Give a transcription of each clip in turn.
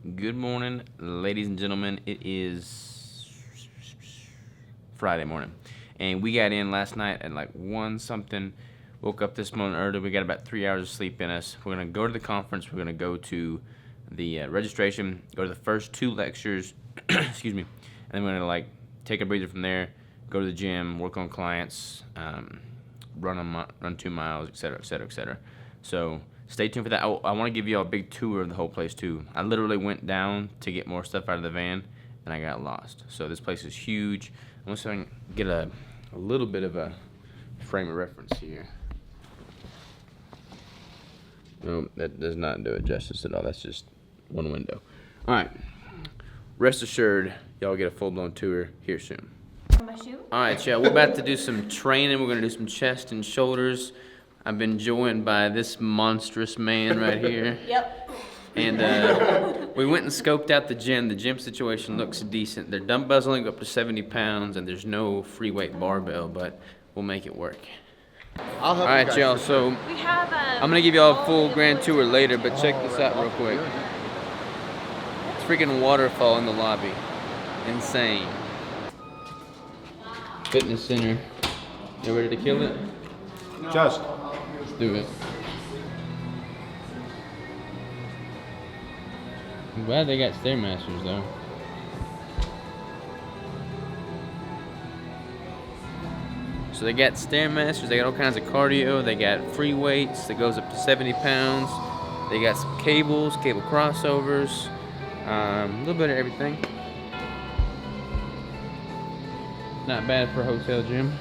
Good morning, ladies and gentlemen. It is Friday morning, and we got in last night at like 1 something. Woke up this morning early. We got about 3 hours of sleep in us. We're gonna go to the conference. We're gonna go to the registration, go to the first 2 lectures, excuse me, and then we're gonna like take a breather from there, go to the gym, work on clients, run 2 miles, etc., etc., etc. So stay tuned for that. I want to give you all a big tour of the whole place too. I literally went down to get more stuff out of the van, and I got lost. So this place is huge. I'm going to get a little bit of a frame of reference here. No, that does not do it justice at all. That's just one window. All right. Rest assured, y'all get a full-blown tour here soon. All right, y'all. We're about to do some training. We're going to do some chest and shoulders. I've been joined by this monstrous man right here. Yep. And we went and scoped out the gym. The gym situation looks decent. Their dumbbells only go up to 70 pounds, and there's no free weight barbell, but we'll make it work. All right, y'all. So We have I'm gonna give y'all a full grand tour later, but check this out real quick. It's freaking waterfall in the lobby. Insane. Fitness center. You ready to kill it? Just. Let's do it. I'm glad they got Stairmasters though. So they got Stairmasters, they got all kinds of cardio, they got free weights that goes up to 70 pounds. They got some cables, cable crossovers, a little bit of everything. Not bad for a hotel gym.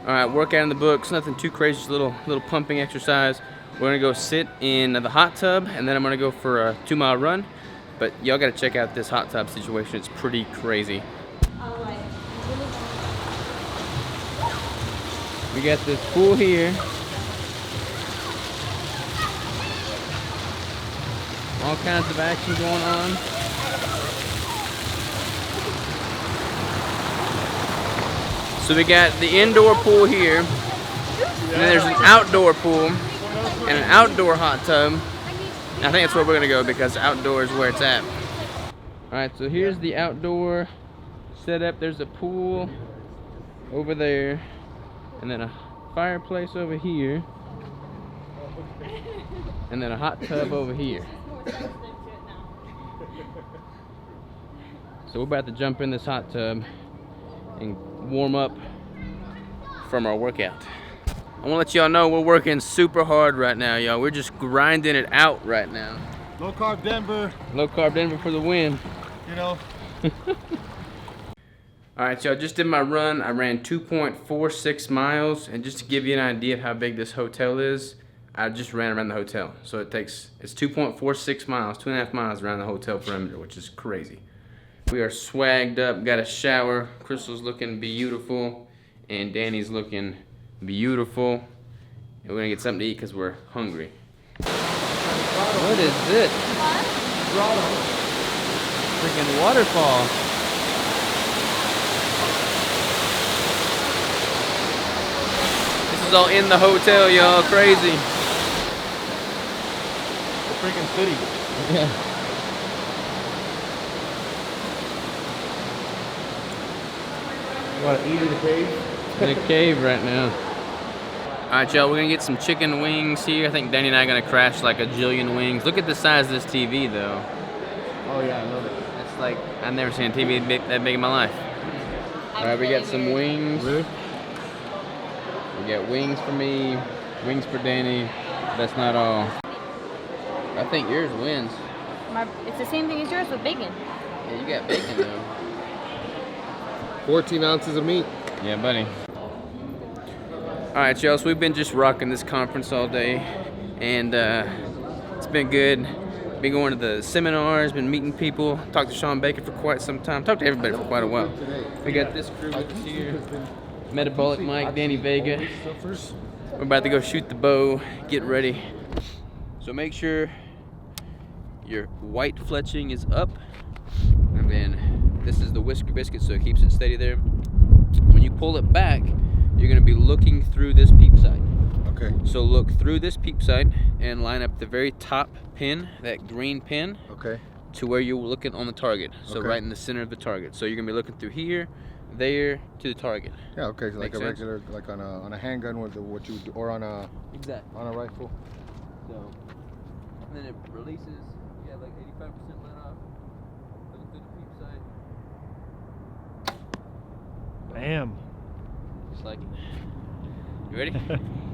All right, workout in the books, nothing too crazy, just a little pumping exercise. We're gonna go sit in the hot tub, and then I'm gonna go for a 2-mile run. But y'all gotta check out this hot tub situation, it's pretty crazy. We got this pool here. All kinds of action going on. So we got the indoor pool here, and then there's an outdoor pool and an outdoor hot tub. And I think that's where we're gonna go because outdoor is where it's at. All right, so here's the outdoor set up. There's a pool over there, and then a fireplace over here, and then a hot tub over here. So we're about to jump in this hot tub and warm up from our workout. I want to let y'all know we're working super hard right now, y'all. We're just grinding it out right now. Low Carb Denver. Low Carb Denver for the win. You know. Alright, y'all, just did my run. I ran 2.46 miles, and just to give you an idea of how big this hotel is, I just ran around the hotel. So it's 2.46 miles, 2.5 miles around the hotel perimeter, which is crazy. We are swagged up, got a shower. Crystal's looking beautiful, and Danny's looking beautiful. And we're gonna get something to eat because we're hungry. What is this? Freaking waterfall. This is all in the hotel, y'all. Crazy. The freaking city. Yeah. You want to eat in the cave? In a cave right now. Alright, y'all, we're gonna get some chicken wings here. I think Danny and I are gonna crash like a jillion wings. Look at the size of this TV, though. Oh yeah, I love it. That's like, I've never seen a TV that big in my life. Alright, we got some wings. Really? We got wings for me, wings for Danny. That's not all. I think yours wins. It's the same thing as yours with bacon. Yeah, you got bacon, though. 14 ounces of meat. Yeah, buddy. Alright, y'all, so we've been just rocking this conference all day, and it's been good. Been going to the seminars, been meeting people, talked to Sean Baker for quite some time, talked to everybody for quite a while. We got this crew with us here, Metabolic Mike, Danny Vega. We're about to go shoot the bow, get ready. So make sure your white fletching is up, and then this is the whisker biscuit, so it keeps it steady there. When you pull it back, you're gonna be looking through this peep sight. Okay. So look through this peep sight and line up the very top pin, that green pin, Okay. to where you're looking on the target. So Okay. right in the center of the target. So you're gonna be looking through here, there, to the target. Yeah. Okay. So like Make a sense? regular, like on a handgun with what you do, or on a Exactly. rifle. So, and then it releases. Yeah, like 85% let off. Looking through the peep sight. Bam. Just like it. You ready?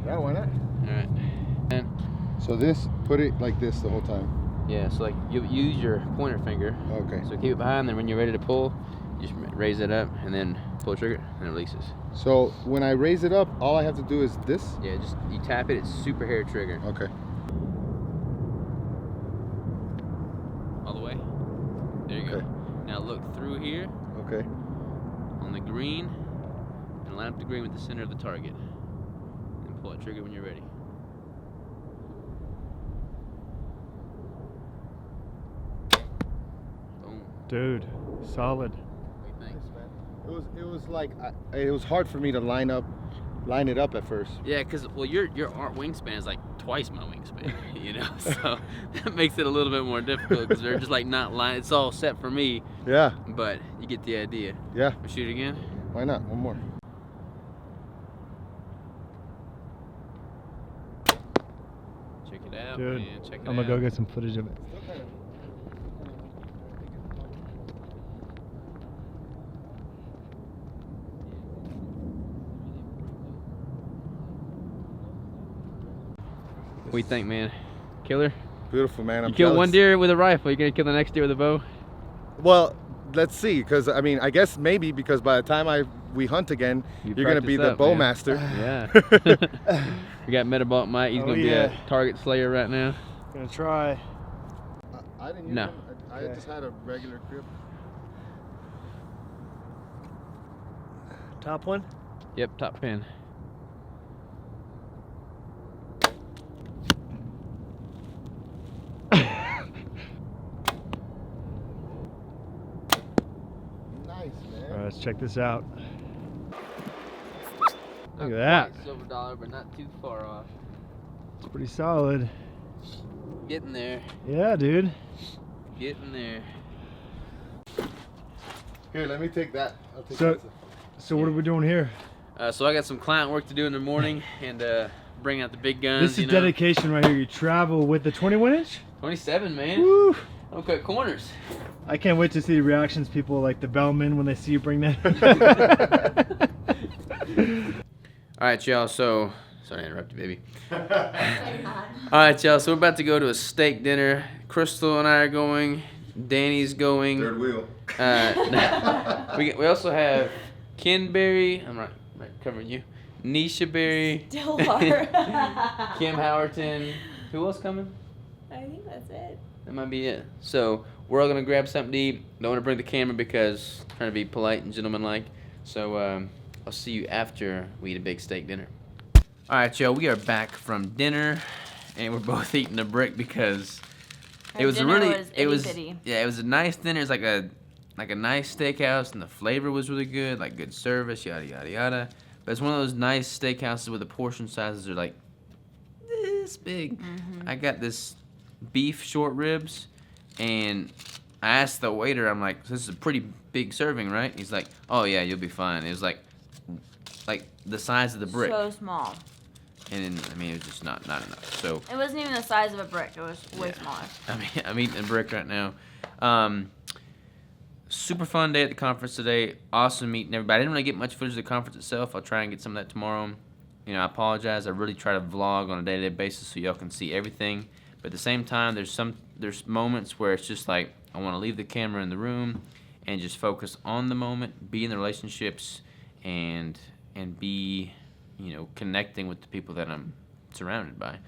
Yeah. Why not? All right. And So this, put it like this the whole time. yeah, so like you use your pointer finger. Okay. So keep it behind, then when you're ready to pull, you just raise it up and then pull the trigger and it releases. So when I raise it up, all I have to do is this. Yeah, just you tap it, it's super hair trigger. Okay. All the way. There you Okay. go. Now look through here Okay. on the green and line up the green with the center of the target. And pull that trigger when you're ready. Boom. Dude, solid. What do you think? It was like it was hard for me to line it up at first. Yeah, because well, your arc wingspan is like twice my wingspan, you know, so that makes it a little bit more difficult because they're just like not line. It's all set for me, Yeah. but you get the idea. Yeah. We'll shoot again. Why not? One more. Check it out, Dude, man. Check it I'm out. gonna go get some footage of it. What do you think, man? Killer? Beautiful, man. I'm You kill one jealous. deer with a rifle. You gonna kill the next deer with a bow? Well, let's see, because I mean, I guess maybe because by the time we hunt again, You you're gonna be practice the up, man. bowmaster. Yeah. We got Metabolic Mike. He's Oh, gonna be yeah. a target slayer right now. Gonna try. I didn't use No. them. I Okay. just had a regular grip. Top one. Yep, top pin. Nice, man. All right, let's check this out. Not Look at that. quite silver dollar, but not too far off. It's pretty solid. Getting there. Yeah, dude. Getting there. Here, let me take that. I'll take So, that. so what are we doing here? So I got some client work to do in the morning and bring out the big guns. This is dedication right here. You travel with the 21 inch? 27, man. Woo! Don't cut corners. I can't wait to see the reactions people like the bellman when they see you bring that. All right, y'all. So, sorry to interrupt you, baby. All right, y'all. So we're about to go to a steak dinner. Crystal and I are going. Danny's going. Third wheel. We also have Ken Berry. I'm right covering you. Nisha Berry. Still are. Kim Howerton. Who else coming? I think that's it. That might be it. So we're all gonna grab something to eat. Don't want to bring the camera because I'm trying to be polite and gentlemanlike. So I'll see you after we eat a big steak dinner. All right, y'all. We are back from dinner, and we're both eating a brick because it was dinner really was it was itty-bitty. yeah, it was a nice dinner. It's like a nice steakhouse, and the flavor was really good, like good service, yada yada yada. But it's one of those nice steakhouses where the portion sizes are like this big. I got this beef short ribs, and I asked the waiter, I'm like, this is a pretty big serving, right? He's like, oh yeah, you'll be fine. It was like the size of the brick. So small. And I mean, it was just not enough. So It wasn't even the size of a brick. It was way Yeah. smaller. I mean, I'm eating a brick right now. Super fun day at the conference today. Awesome meeting everybody. I didn't really get much footage of the conference itself. I'll try and get some of that tomorrow. You know, I apologize. I really try to vlog on a day-to-day basis so y'all can see everything. But at the same time, there's moments where it's just like I want to leave the camera in the room and just focus on the moment, be in the relationships, and be, you know, connecting with the people that I'm surrounded by.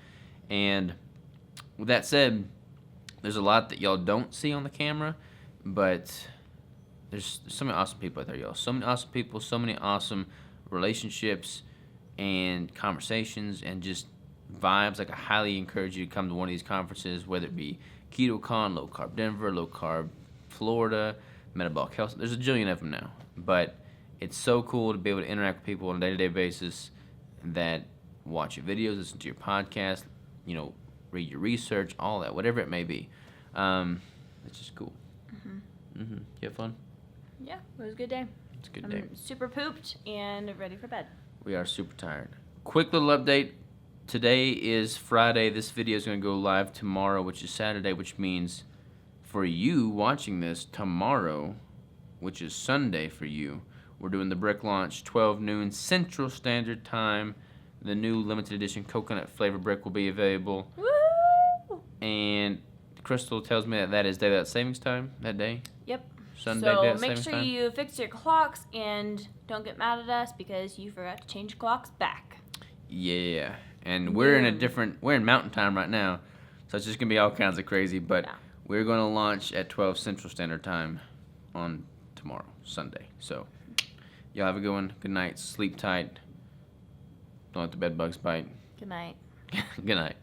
And with that said, there's a lot that y'all don't see on the camera, but there's so many awesome people out there, y'all. So many awesome people, so many awesome relationships and conversations and just vibes. Like, I highly encourage you to come to one of these conferences, whether it be KetoCon, Low Carb Denver, Low Carb Florida, Metabolic Health. There's a jillion of them now. But it's so cool to be able to interact with people on a day-to-day basis that watch your videos, listen to your podcast, you know, read your research, all that, whatever it may be. It's just cool. You have fun? Yeah, it was a good day. It's a good I'm day. super pooped and ready for bed. We are super tired. Quick little update. Today is Friday. This video is going to go live tomorrow, which is Saturday, which means for you watching this tomorrow, which is Sunday for you, we're doing the brick launch, 12 noon Central Standard Time. The new limited edition coconut flavor brick will be available. Woo! And Crystal tells me that is daylight savings time that day. Yep. Sunday so daylight make savings sure time. you fix your clocks and don't get mad at us because you forgot to change clocks back. Yeah. And we're in mountain time right now. So it's just going to be all kinds of crazy. But Yeah. we're going to launch at 12 Central Standard Time on tomorrow, Sunday. So y'all have a good one. Good night. Sleep tight. Don't let the bed bugs bite. Good night. Good night.